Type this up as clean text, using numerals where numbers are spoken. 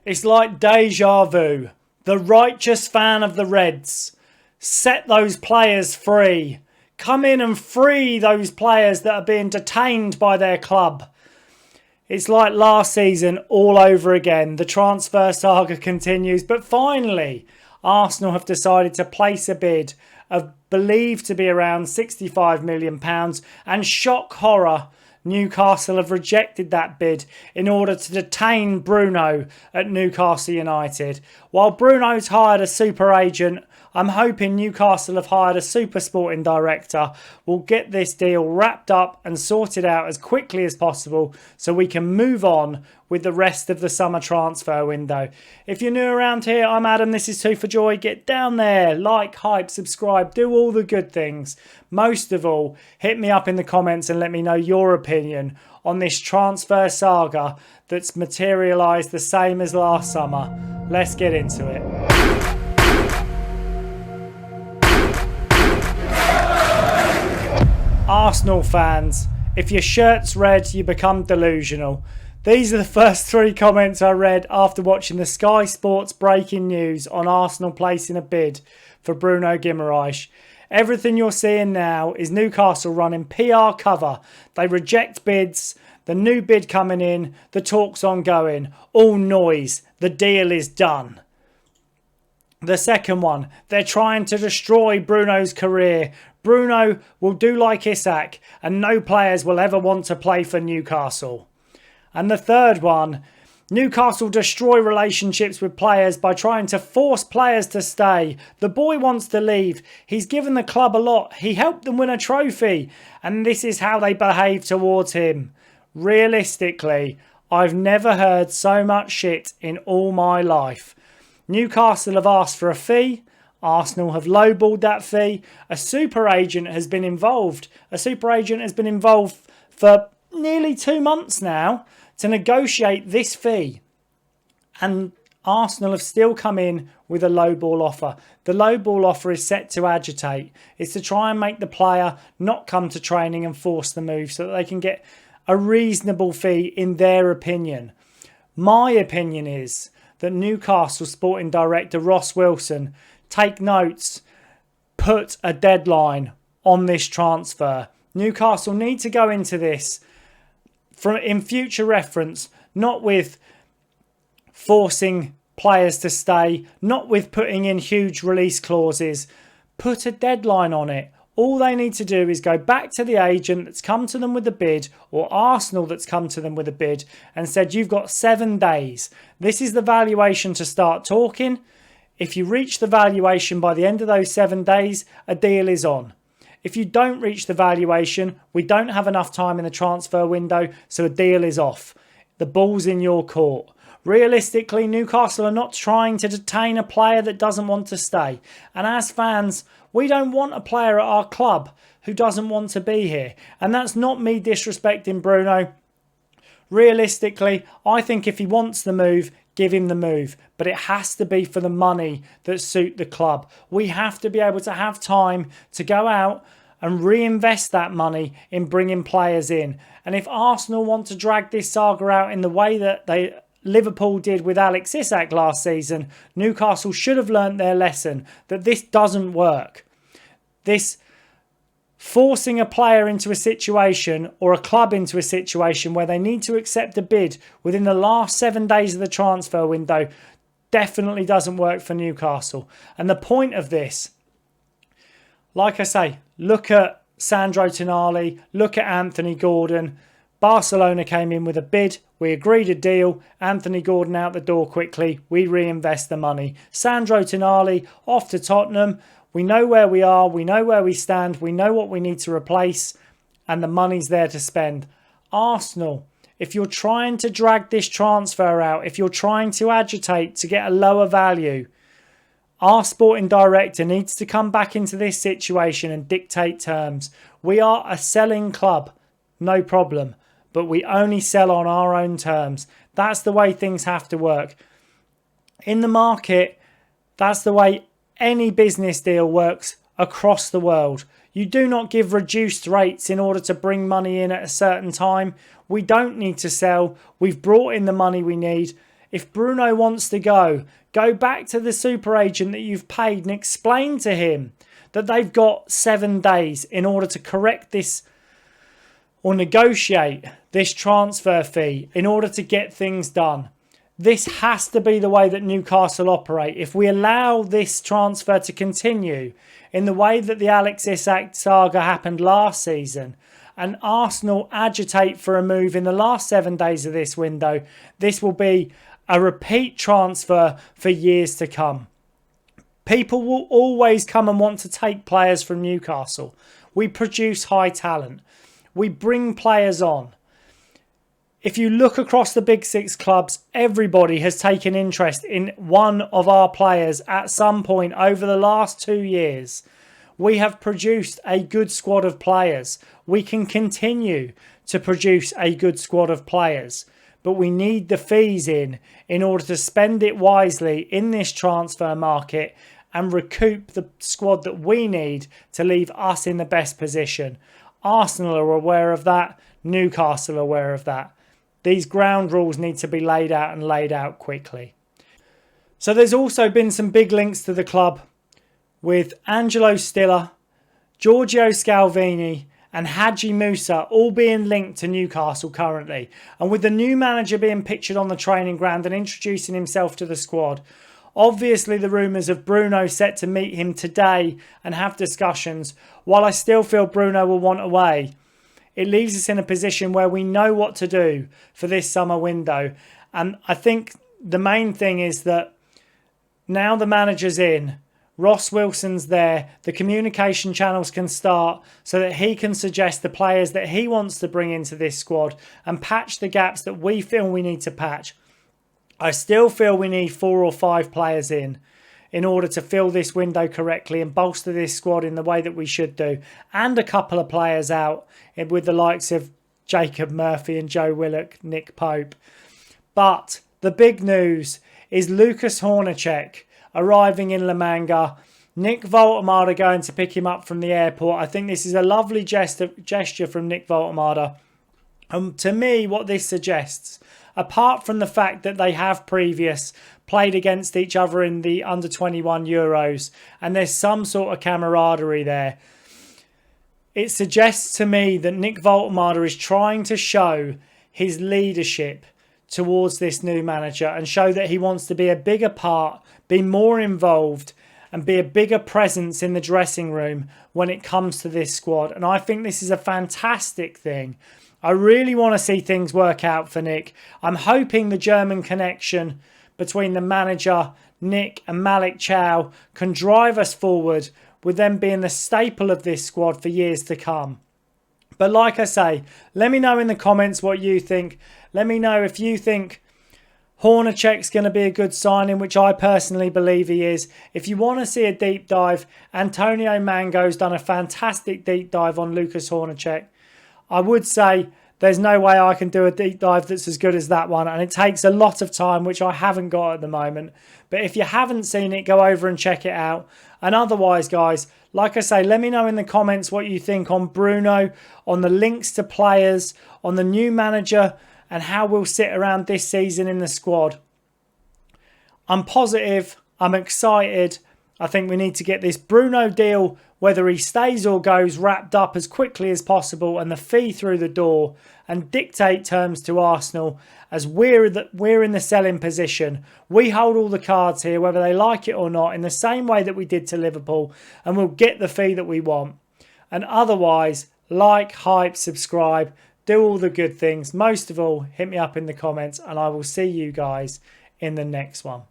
It's like deja vu. The righteous fan of the Reds. Set those players free. Come in and free those players that are being detained by their club. It's like last season all over again. The transfer saga continues. But finally, Arsenal have decided to place a bid of believed to be around £65 million. And shock horror, Newcastle have rejected that bid in order to detain Bruno at Newcastle United. While Bruno's hired a super agent, I'm hoping Newcastle have hired a super sporting director. We'll get this deal wrapped up and sorted out as quickly as possible so we can move on with the rest of the summer transfer window. If you're new around here, I'm Adam. This is Two for Joy. Get down there, like, hype, subscribe, do all the good things. Most of all, hit me up in the comments and let me know your opinion on this transfer saga that's materialised the same as last summer. Let's get into it. Arsenal fans, if your shirt's red, you become delusional. These are the first three comments I read after watching the Sky Sports breaking news on Arsenal placing a bid for Bruno Guimaraes. Everything you're seeing now is Newcastle running PR cover. They reject bids, the new bid coming in, the talks ongoing. All noise, the deal is done. The second one, they're trying to destroy Bruno's career. Bruno will do like Isak and no players will ever want to play for Newcastle. And the third one, Newcastle destroy relationships with players by trying to force players to stay. The boy wants to leave. He's given the club a lot. He helped them win a trophy. And this is how they behave towards him. Realistically, I've never heard so much shit in all my life. Newcastle have asked for a fee. Arsenal have lowballed that fee. A super agent has been involved. A super agent has been involved for nearly 2 months now to negotiate this fee. And Arsenal have still come in with a lowball offer. The lowball offer is set to agitate. It's to try and make the player not come to training and force the move so that they can get a reasonable fee in their opinion. My opinion is that Newcastle sporting director Ross Wilson take notes, put a deadline on this transfer. Newcastle need to go into this in future reference, not with forcing players to stay, not with putting in huge release clauses. Put a deadline on it. All they need to do is go back to the agent that's come to them with a bid, or Arsenal that's come to them with a bid and said, you've got 7 days. This is the valuation to start talking. If you reach the valuation by the end of those 7 days, a deal is on. If you don't reach the valuation, we don't have enough time in the transfer window, so a deal is off. The ball's in your court. Realistically, Newcastle are not trying to detain a player that doesn't want to stay. And as fans, we don't want a player at our club who doesn't want to be here. And that's not me disrespecting Bruno. Realistically, I think if he wants the move, give him the move. But it has to be for the money that suit the club. We have to be able to have time to go out and reinvest that money in bringing players in. And if Arsenal want to drag this saga out in the way that Liverpool did with Alex Isak last season, Newcastle should have learnt their lesson that this doesn't work. This forcing a player into a situation or a club into a situation where they need to accept a bid within the last 7 days of the transfer window definitely doesn't work for Newcastle. And the point of this, like I say, look at Sandro Tonali, look at Anthony Gordon. Barcelona came in with a bid. We agreed a deal. Anthony Gordon out the door quickly. We reinvest the money. Sandro Tonali off to Tottenham. We know where we are. We know where we stand. We know what we need to replace. And the money's there to spend. Arsenal, if you're trying to drag this transfer out, if you're trying to agitate to get a lower value, our sporting director needs to come back into this situation and dictate terms. We are a selling club. No problem. But we only sell on our own terms. That's the way things have to work. In the market, that's the way any business deal works across the world. You do not give reduced rates in order to bring money in at a certain time. We don't need to sell. We've brought in the money we need. If Bruno wants to go back to the super agent that you've paid and explain to him that they've got 7 days in order to correct this or negotiate this transfer fee in order to get things done. This has to be the way that Newcastle operate. If we allow this transfer to continue in the way that the Alex Isak saga happened last season, and Arsenal agitate for a move in the last 7 days of this window, this will be a repeat transfer for years to come. People will always come and want to take players from Newcastle. We produce high talent. We bring players on. If you look across the big 6 clubs, everybody has taken interest in one of our players at some point over the last 2 years. We have produced a good squad of players. We can continue to produce a good squad of players, but we need the fees in order to spend it wisely in this transfer market and recoup the squad that we need to leave us in the best position. Arsenal are aware of that. Newcastle are aware of that. These ground rules need to be laid out and laid out quickly. So there's also been some big links to the club with Angelo Stiller, Giorgio Scalvini and Hadji Musa all being linked to Newcastle currently. And with the new manager being pictured on the training ground and introducing himself to the squad, obviously the rumours of Bruno set to meet him today and have discussions, while I still feel Bruno will want away, it leaves us in a position where we know what to do for this summer window. And I think the main thing is that now the manager's in, Ross Wilson's there, the communication channels can start so that he can suggest the players that he wants to bring into this squad and patch the gaps that we feel we need to patch. I still feel we need 4 or 5 players in order to fill this window correctly and bolster this squad in the way that we should do. And a couple of players out with the likes of Jacob Murphy and Joe Willock, Nick Pope. But the big news is Lucas Hornacek arriving in La Manga. Nick Voltemada going to pick him up from the airport. I think this is a lovely gesture from Nick Voltemada. And to me, what this suggests, apart from the fact that they have played against each other in the under-21 Euros and there's some sort of camaraderie there, it suggests to me that Nick Voltemada is trying to show his leadership towards this new manager and show that he wants to be a bigger part, be more involved and be a bigger presence in the dressing room when it comes to this squad. And I think this is a fantastic thing. I really want to see things work out for Nick. I'm hoping the German connection between the manager, Nick and Malik Chow can drive us forward, with them being the staple of this squad for years to come. But like I say, let me know in the comments what you think. Let me know if you think Hornacek's going to be a good signing, which I personally believe he is. If you want to see a deep dive, Antonio Mango's done a fantastic deep dive on Lucas Hornacek. I would say there's no way I can do a deep dive that's as good as that one, and it takes a lot of time, which I haven't got at the moment. But if you haven't seen it, go over and check it out. And otherwise, guys, like I say, let me know in the comments what you think on Bruno, on the links to players, on the new manager, and how we'll sit around this season in the squad. I'm positive. I'm excited. I think we need to get this Bruno deal, whether he stays or goes, wrapped up as quickly as possible and the fee through the door, and dictate terms to Arsenal as we're in the selling position. We hold all the cards here, whether they like it or not, in the same way that we did to Liverpool, and we'll get the fee that we want. And otherwise, like, hype, subscribe, do all the good things. Most of all, hit me up in the comments, and I will see you guys in the next one.